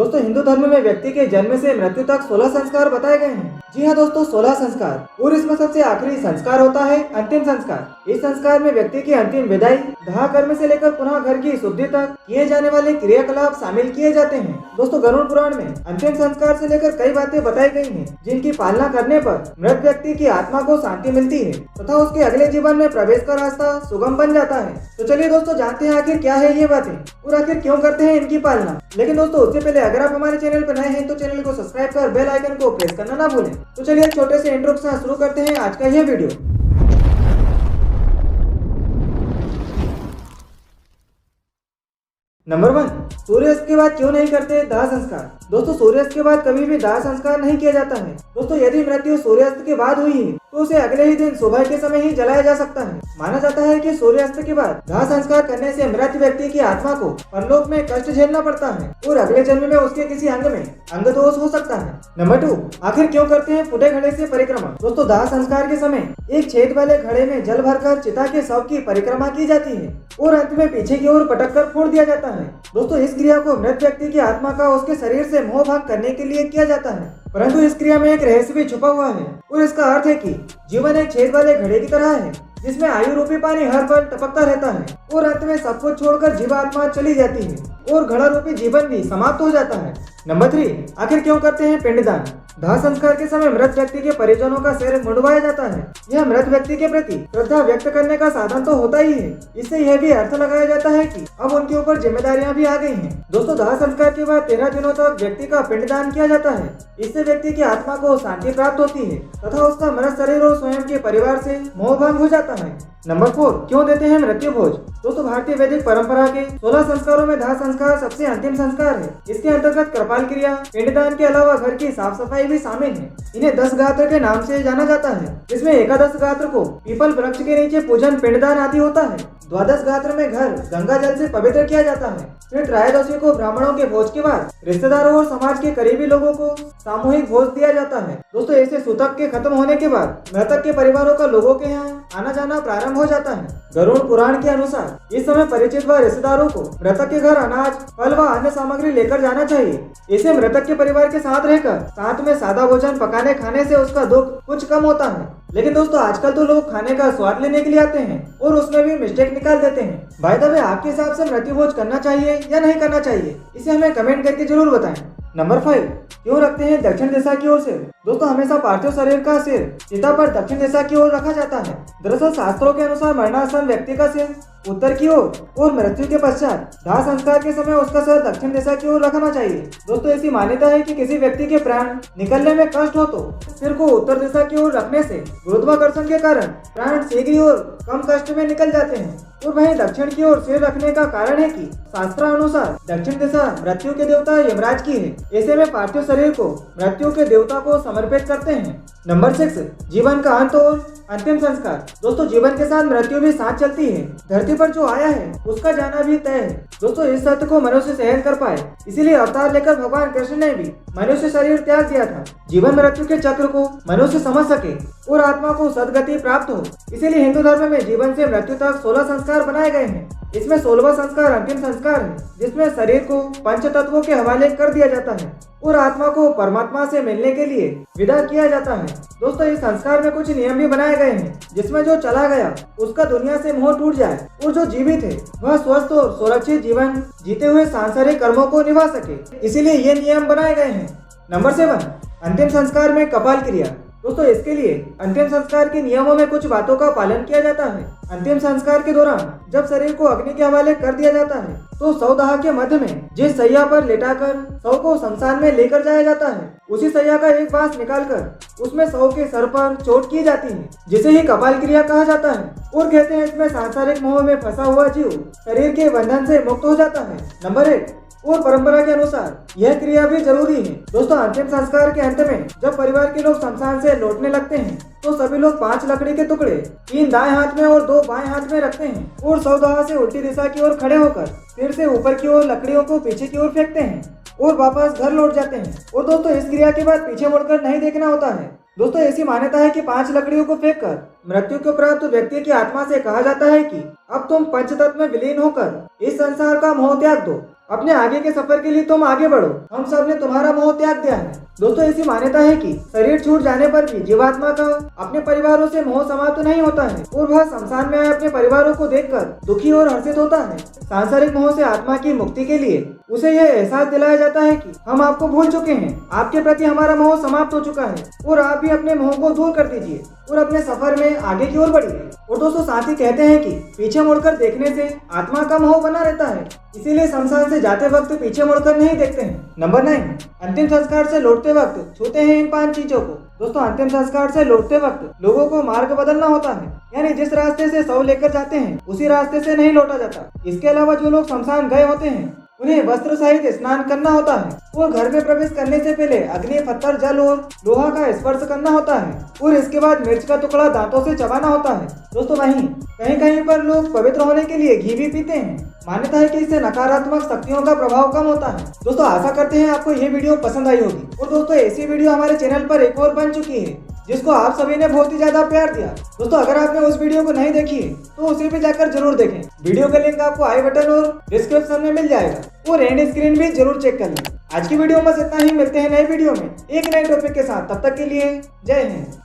दोस्तों हिंदू धर्म में व्यक्ति के जन्म से मृत्यु तक 16 संस्कार बताए गए हैं। जी हाँ दोस्तों, 16 संस्कार। और इसमें सबसे आखिरी संस्कार होता है अंतिम संस्कार। इस संस्कार में व्यक्ति की अंतिम विदाई, दाह कर्म से लेकर पुनः घर की शुद्धि तक किए जाने वाले क्रियाकलाप शामिल किए जाते हैं। दोस्तों गरुड़ पुराण में अंतिम संस्कार से लेकर कई बातें बताई गई हैं, जिनकी पालना करने पर मृत व्यक्ति की आत्मा को शांति मिलती है तथा उसके अगले जीवन में प्रवेश का रास्ता सुगम बन जाता है। तो चलिए दोस्तों जानते हैं आखिर क्या है ये बातें और आखिर क्यों करते हैं इनकी पालना। लेकिन दोस्तों उससे पहले अगर आप हमारे चैनल पर नए हैं तो चैनल को सब्सक्राइब कर बेल आइकन को प्रेस करना ना भूलें। तो चलिए एक छोटे से इंट्रो के साथ शुरू करते हैं आज का ये वीडियो। नंबर 1, सूर्यास्त के बाद क्यों नहीं करते दाह संस्कार। दोस्तों सूर्यास्त के बाद कभी भी दाह संस्कार नहीं किया जाता है। दोस्तों यदि मृत्यु सूर्यास्त के बाद हुई है तो उसे अगले ही दिन सुबह के समय ही जलाया जा सकता है। माना जाता है कि सूर्यास्त के बाद दाह संस्कार करने से मृत व्यक्ति की आत्मा को परलोक में कष्ट झेलना पड़ता है और अगले जन्म में उसके किसी अंग में अंग दोष हो सकता है। नंबर 2, आखिर क्यों करते हैं फूटे घड़े से परिक्रमा। दोस्तों दाह संस्कार के समय एक छेद वाले घड़े में जल भरकर चिता के शव की परिक्रमा की जाती है और अंत में पीछे की ओर पटक कर फोड़ दिया जाता है। दोस्तों इस क्रिया को मृत व्यक्ति की आत्मा का उसके शरीर से मोह भाग करने के लिए किया जाता है, परंतु इस क्रिया में एक रहस्य भी छुपा हुआ है और इसका अर्थ है कि जीवन एक छेद वाले घड़े की तरह है जिसमें आयु रूपी पानी हर पल टपकता रहता है और अंत में सब कुछ छोड़कर जीवात्मा चली जाती है और घड़ा रूपी जीवन भी समाप्त हो जाता है। नंबर 3, आखिर क्यों करते हैं पिंडदान। दाह संस्कार के समय मृत व्यक्ति के परिजनों का सिर मुंडवाया जाता है। यह मृत व्यक्ति के प्रति श्रद्धा व्यक्त करने का साधन तो होता ही है, इससे यह भी अर्थ लगाया जाता है कि अब उनके ऊपर जिम्मेदारियां भी आ गई हैं। दोस्तों दाह संस्कार के बाद 13 दिनों तक व्यक्ति का पिंडदान किया जाता है। इससे व्यक्ति की आत्मा को शांति प्राप्त होती है तथा उसका मृत शरीर और स्वयं के परिवार से मोह भंग हो जाता है। नंबर 4, क्यों देते हैं मृत्यु भोज। दोस्तों भारतीय वैदिक परंपरा के 16 संस्कारों में दाह संस्कार सबसे अंतिम संस्कार है। इसके अंतर्गत कृपाल क्रिया, पिंडदान के अलावा घर की साफ सफाई भी शामिल है। इन्हें 10 गात्र के नाम से जाना जाता है। इसमें एकादश गात्र को पीपल वृक्ष के नीचे पूजन पिंडदान आदि होता है। द्वादश गात्र में घर गंगा जल से पवित्र किया जाता है। फिर त्रयोदशी को ब्राह्मणों के भोज के बाद रिश्तेदारों और समाज के करीबी लोगों को सामूहिक भोज दिया जाता है। दोस्तों ऐसे सूतक के खत्म होने के बाद मृतक के परिवारों का लोगों के यहाँ आना जाना प्रारंभ हो जाता है। गरुड़ पुराण के अनुसार इस समय परिचित व रिश्तेदारों को मृतक के घर अनाज, फल व अन्य सामग्री लेकर जाना चाहिए। इसे मृतक के परिवार के साथ रहकर साथ में सादा भोजन पकाने खाने से उसका दुख कुछ कम होता है। लेकिन दोस्तों आजकल तो लोग खाने का स्वाद लेने के लिए आते हैं और उसमें भी मिस्टेक निकाल देते हैं। बाय द वे आपके हिसाब से मृत्यु भोज करना चाहिए या नहीं करना चाहिए, इसे हमें कमेंट करके जरूर बताएं। नंबर 5, क्यों रखते हैं दक्षिण दिशा की ओर सिर। दोस्तों हमेशा पार्थिव शरीर का सिर चिता पर दक्षिण दिशा की ओर रखा जाता है। दरअसल शास्त्रों के अनुसार मरणासन व्यक्ति का सिर उत्तर की ओर और मृत्यु के पश्चात दाह संस्कार के समय उसका सिर दक्षिण दिशा की ओर रखना चाहिए। दोस्तों ऐसी मान्यता है कि किसी व्यक्ति के प्राण निकलने में कष्ट हो तो सिर को उत्तर दिशा की ओर रखने से गुरुत्वाकर्षण के कारण प्राण शीघ्र और कम कष्ट में निकल जाते हैं। और वहीं दक्षिण की ओर सिर रखने का कारण है कि शास्त्रानुसार दक्षिण दिशा मृत्यु के देवता यमराज की है। ऐसे में पार्थिव शरीर को मृत्यु के देवता को समर्पित करते हैं। नंबर 6, जीवन का अंत और अंतिम संस्कार। दोस्तों जीवन के साथ मृत्यु भी साथ चलती है। धरती पर जो आया है उसका जाना भी तय है। दोस्तों इस सत्य को मनुष्य सहन कर पाए, इसीलिए अवतार लेकर भगवान कृष्ण ने भी मनुष्य शरीर त्याग दिया था। जीवन मृत्यु के चक्र को मनुष्य समझ सके और आत्मा को सदगति प्राप्त हो। इसीलिए हिंदू धर्म में जीवन से मृत्यु तक 16 संस्कार बनाए गए हैं। इसमें 16वां संस्कार अंतिम संस्कार है, जिसमें शरीर को पंच तत्वों के हवाले कर दिया जाता है और आत्मा को परमात्मा से मिलने के लिए विदा किया जाता है। दोस्तों इस संस्कार में कुछ नियम भी बनाए गए हैं, जिसमें जो चला गया उसका दुनिया से मोह टूट जाए और जो जीवित है वह स्वस्थ और सुरक्षित जीवन जीते हुए सांसारिक कर्मों को निभा सके। इसीलिए ये नियम बनाए गए हैं। नंबर 7, अंतिम संस्कार में कपाल क्रिया। दोस्तों इसके लिए अंतिम संस्कार के नियमों में कुछ बातों का पालन किया जाता है। अंतिम संस्कार के दौरान जब शरीर को अग्नि के हवाले कर दिया जाता है तो शव दाह के मध्य में जिस सैया पर लेटाकर शव को शमशान में लेकर जाया जाता है उसी सैया का एक बांस निकालकर उसमें शव के सर पर चोट की जाती है, जिसे ही कपाल क्रिया कहा जाता है और कहते हैं इसमें सांसारिक मोह में फंसा हुआ जीव शरीर के बंधन से मुक्त हो जाता है। नंबर 8, और परंपरा के अनुसार यह क्रिया भी जरूरी है। दोस्तों अंतिम संस्कार के अंत में जब परिवार के लोग शमशान से लौटने लगते हैं तो सभी लोग 5 लकड़ी के टुकड़े 3 दाएं हाथ में और 2 बाएं हाथ में रखते हैं और शवदाह से उल्टी दिशा की ओर खड़े होकर सिर से ऊपर की ओर लकड़ियों को पीछे की ओर फेंकते हैं और वापस घर लौट जाते हैं। और दोस्तों इस क्रिया के बाद पीछे मुड़कर नहीं देखना होता है। दोस्तों ऐसी मान्यता है कि 5 लकड़ियों को फेंककर मृत्यु को प्राप्त व्यक्ति की आत्मा से कहा जाता है कि अब तुम पंचतत्व में विलीन होकर इस संसार का मोह त्याग दो। अपने आगे के सफर के लिए तुम आगे बढ़ो, हम सब ने तुम्हारा मोह त्याग दिया है। दोस्तों ऐसी मान्यता है कि शरीर छूट जाने पर भी जीवात्मा का अपने परिवारों से मोह समाप्त नहीं होता है और वह शमशान में आए अपने परिवारों को देखकर दुखी और हर्षित होता है। सांसारिक मोह से आत्मा की मुक्ति के लिए उसे यह एहसास दिलाया जाता है कि हम आपको भूल चुके हैं, आपके प्रति हमारा मोह समाप्त हो चुका है और आप भी अपने मोह को दूर कर दीजिए और अपने सफर में आगे की ओर बढ़िए। और दोस्तों साथ ही कहते हैं कि पीछे मुड़कर देखने से आत्मा का मोह बना रहता है, इसीलिए शमशान से जाते वक्त पीछे मुड़कर नहीं देखते हैं। नंबर 9, अंतिम संस्कार से लौटते वक्त छूते हैं इन 5 चीजों को। दोस्तों अंतिम संस्कार से लौटते वक्त लोगों को मार्ग बदलना होता है, यानी जिस रास्ते से शव लेकर जाते हैं उसी रास्ते से नहीं लौटा जाता। इसके अलावा जो लोग शमशान गए होते हैं उन्हें वस्त्र सहित स्नान करना होता है और घर में प्रवेश करने से पहले अग्नि, पत्थर, जल और लोहा का स्पर्श करना होता है और इसके बाद मिर्च का टुकड़ा दांतों से चबाना होता है। दोस्तों वहीं कहीं कहीं पर लोग पवित्र होने के लिए घी भी पीते हैं। मान्यता है कि इससे नकारात्मक शक्तियों का प्रभाव कम होता है। दोस्तों आशा करते हैं आपको ये वीडियो पसंद आई होगी। और दोस्तों ऐसी वीडियो हमारे चैनल पर एक और बन चुकी है जिसको आप सभी ने बहुत ही ज्यादा प्यार दिया। दोस्तों अगर आपने उस वीडियो को नहीं देखी है तो उसे भी जाकर जरूर देखें। वीडियो का लिंक आपको आई बटन और डिस्क्रिप्शन में मिल जाएगा और एंड स्क्रीन भी जरूर चेक कर लें। आज की वीडियो में बस इतना ही, मिलते हैं नए वीडियो में एक नए टॉपिक के साथ। तब तक के लिए जय हिंद।